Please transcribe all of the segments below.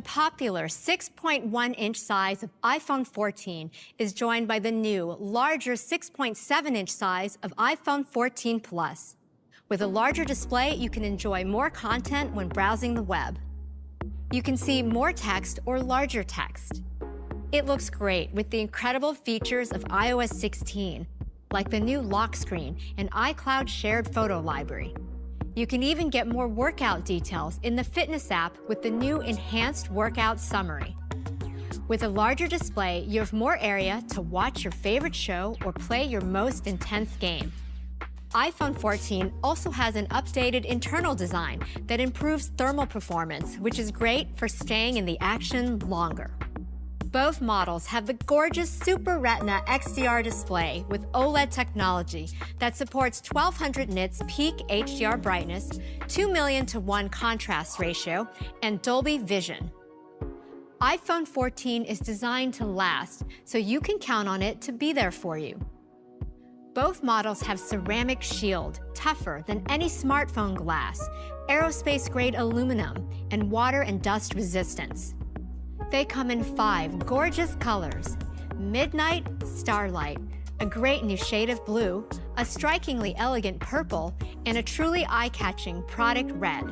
popular 6.1-inch size of iPhone 14 is joined by the new, larger 6.7-inch size of iPhone 14 Plus. With a larger display, you can enjoy more content when browsing the web. You can see more text or larger text. It looks great with the incredible features of iOS 16, like the new lock screen and iCloud shared photo library. You can even get more workout details in the Fitness app with the new enhanced workout summary. With a larger display, you have more area to watch your favorite show or play your most intense game. iPhone 14 also has an updated internal design that improves thermal performance, which is great for staying in the action longer. Both models have the gorgeous Super Retina XDR display with OLED technology that supports 1200 nits peak HDR brightness, 2,000,000:1 contrast ratio, and Dolby Vision. iPhone 14 is designed to last, so you can count on it to be there for you. Both models have ceramic shield, tougher than any smartphone glass, aerospace-grade aluminum, and water and dust resistance. They come in 5 gorgeous colors: Midnight, Starlight, a great new shade of blue, a strikingly elegant purple, and a truly eye-catching product red.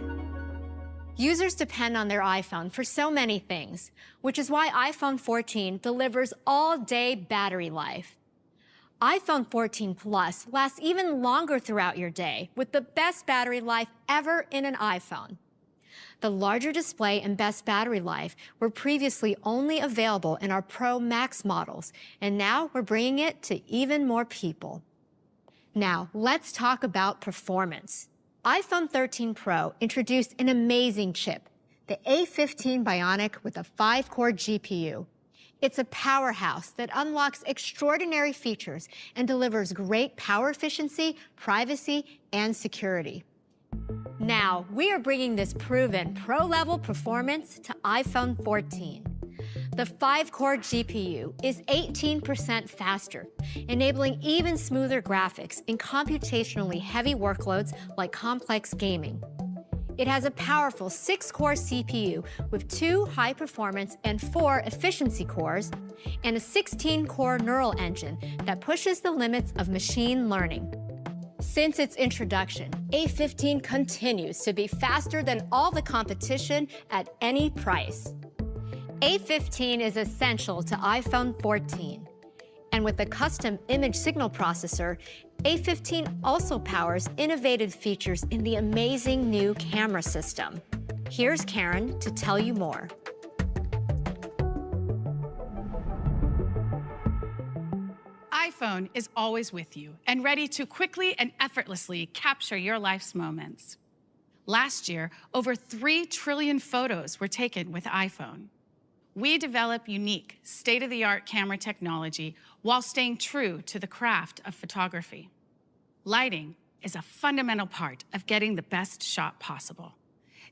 Users depend on their iPhone for so many things, which is why iPhone 14 delivers all-day battery life. iPhone 14 Plus lasts even longer throughout your day with the best battery life ever in an iPhone. The larger display and best battery life were previously only available in our Pro Max models, and now we're bringing it to even more people. Now, let's talk about performance. iPhone 13 Pro introduced an amazing chip, the A15 Bionic with a 5-core GPU. It's a powerhouse that unlocks extraordinary features and delivers great power efficiency, privacy, and security. Now, we are bringing this proven pro-level performance to iPhone 14. The 5-core GPU is 18% faster, enabling even smoother graphics in computationally heavy workloads like complex gaming. It has a powerful 6-core CPU with 2 high-performance and 4 efficiency cores, and a 16-core neural engine that pushes the limits of machine learning. Since its introduction, A15 continues to be faster than all the competition at any price. A15 is essential to iPhone 14. And with a custom image signal processor, A15 also powers innovative features in the amazing new camera system. Here's Karen to tell you more. iPhone is always with you and ready to quickly and effortlessly capture your life's moments. Last year, over 3 trillion photos were taken with iPhone. We develop unique, state-of-the-art camera technology while staying true to the craft of photography. Lighting is a fundamental part of getting the best shot possible.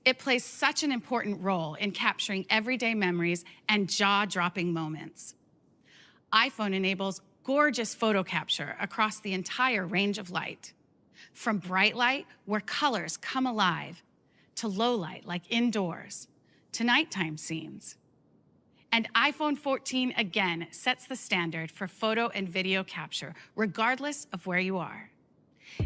It plays such an important role in capturing everyday memories and jaw-dropping moments. iPhone enables gorgeous photo capture across the entire range of light, from bright light, where colors come alive, to low light, like indoors, to nighttime scenes. And iPhone 14 again sets the standard for photo and video capture, regardless of where you are.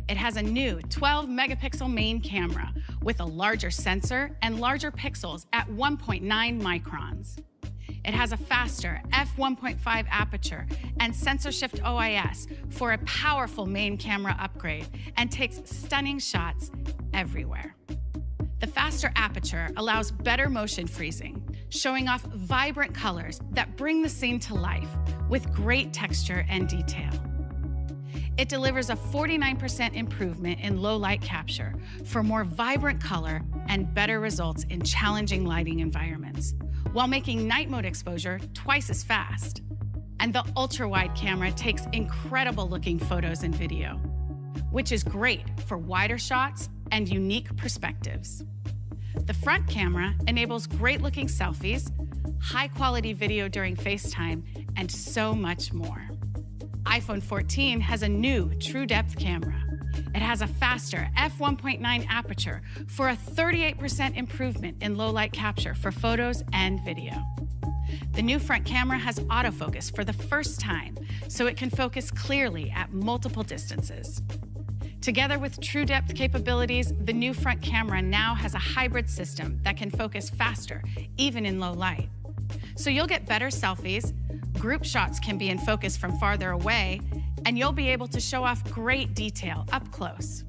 It has a new 12-megapixel main camera with a larger sensor and larger pixels at 1.9 microns. It has a faster f1.5 aperture and sensor shift OIS for a powerful main camera upgrade and takes stunning shots everywhere. The faster aperture allows better motion freezing, showing off vibrant colors that bring the scene to life with great texture and detail. It delivers a 49% improvement in low light capture for more vibrant color and better results in challenging lighting environments, while making night mode exposure twice as fast. And the ultra-wide camera takes incredible looking photos and video, which is great for wider shots and unique perspectives. The front camera enables great looking selfies, high quality video during FaceTime, and so much more. iPhone 14 has a new true depth camera. It has a faster f1.9 aperture for a 38% improvement in low light capture for photos and video. The new front camera has autofocus for the first time, so it can focus clearly at multiple distances. Together with true depth capabilities, the new front camera now has a hybrid system that can focus faster, even in low light. So you'll get better selfies, group shots can be in focus from farther away, and you'll be able to show off great detail up close.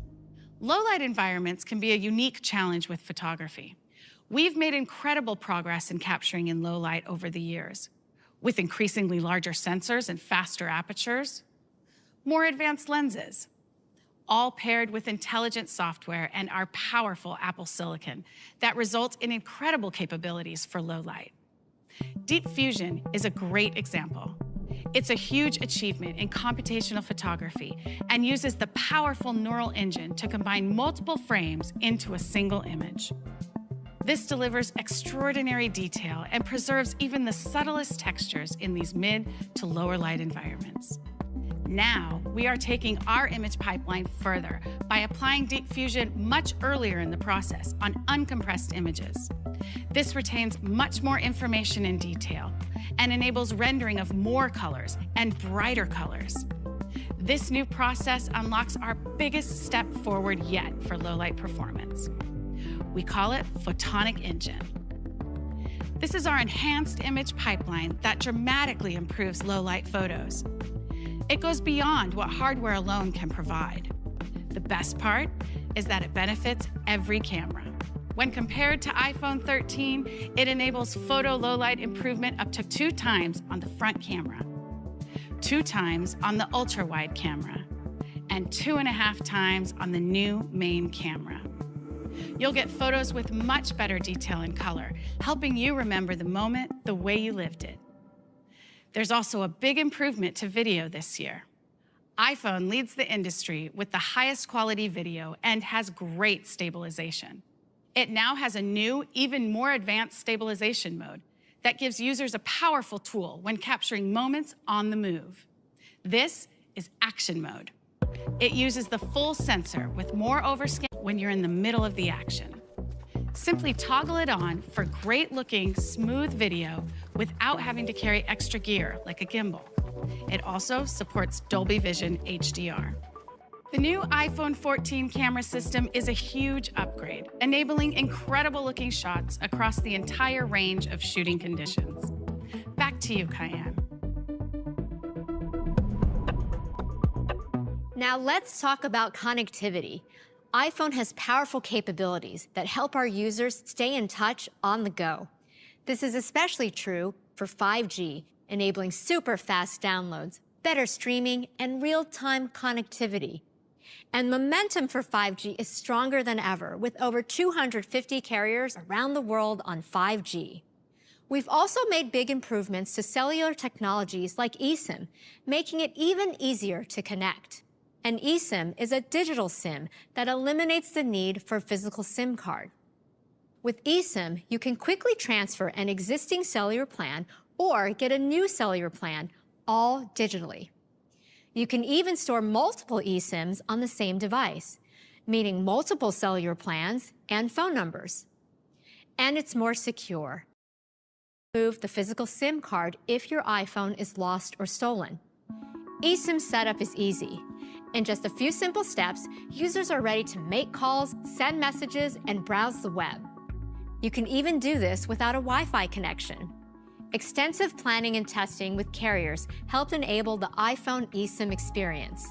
Low light environments can be a unique challenge with photography. We've made incredible progress in capturing in low light over the years, with increasingly larger sensors and faster apertures, more advanced lenses, all paired with intelligent software and our powerful Apple silicon that result in incredible capabilities for low light. Deep Fusion is a great example. It's a huge achievement in computational photography and uses the powerful neural engine to combine multiple frames into a single image. This delivers extraordinary detail and preserves even the subtlest textures in these mid to lower light environments. Now, we are taking our image pipeline further by applying Deep Fusion much earlier in the process on uncompressed images. This retains much more information and detail and enables rendering of more colors and brighter colors. This new process unlocks our biggest step forward yet for low light performance. We call it Photonic Engine. This is our enhanced image pipeline that dramatically improves low light photos. It goes beyond what hardware alone can provide. The best part is that it benefits every camera. When compared to iPhone 13, it enables photo low light improvement up to 2 times on the front camera, 2 times on the ultra-wide camera, and 2.5 times on the new main camera. You'll get photos with much better detail and color, helping you remember the moment the way you lived it. There's also a big improvement to video this year. iPhone leads the industry with the highest quality video and has great stabilization. It now has a new, even more advanced stabilization mode that gives users a powerful tool when capturing moments on the move. This is action mode. It uses the full sensor with more overscan when you're in the middle of the action. Simply toggle it on for great-looking, smooth video without having to carry extra gear like a gimbal. It also supports Dolby Vision HDR. The new iPhone 14 camera system is a huge upgrade, enabling incredible-looking shots across the entire range of shooting conditions. Back to you, Cayenne. Now let's talk about connectivity. iPhone has powerful capabilities that help our users stay in touch on the go. This is especially true for 5G, enabling super fast downloads, better streaming, and real-time connectivity. And momentum for 5G is stronger than ever, with over 250 carriers around the world on 5G. We've also made big improvements to cellular technologies like eSIM, making it even easier to connect. An eSIM is a digital SIM that eliminates the need for a physical SIM card. With eSIM, you can quickly transfer an existing cellular plan or get a new cellular plan, all digitally. You can even store multiple eSIMs on the same device, meaning multiple cellular plans and phone numbers. And it's more secure. Remove the physical SIM card if your iPhone is lost or stolen. eSIM setup is easy. In just a few simple steps, users are ready to make calls, send messages, and browse the web. You can even do this without a Wi-Fi connection. Extensive planning and testing with carriers helped enable the iPhone eSIM experience.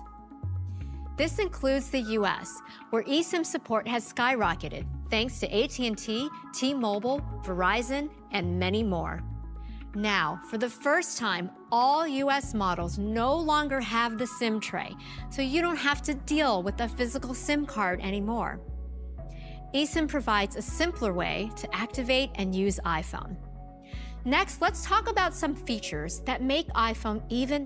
This includes the US, where eSIM support has skyrocketed thanks to AT&T, T-Mobile, Verizon, and many more. Now, for the first time, all US models no longer have the SIM tray, so you don't have to deal with a physical SIM card anymore. eSIM provides a simpler way to activate and use iPhone. Next, let's talk about some features that make iPhone even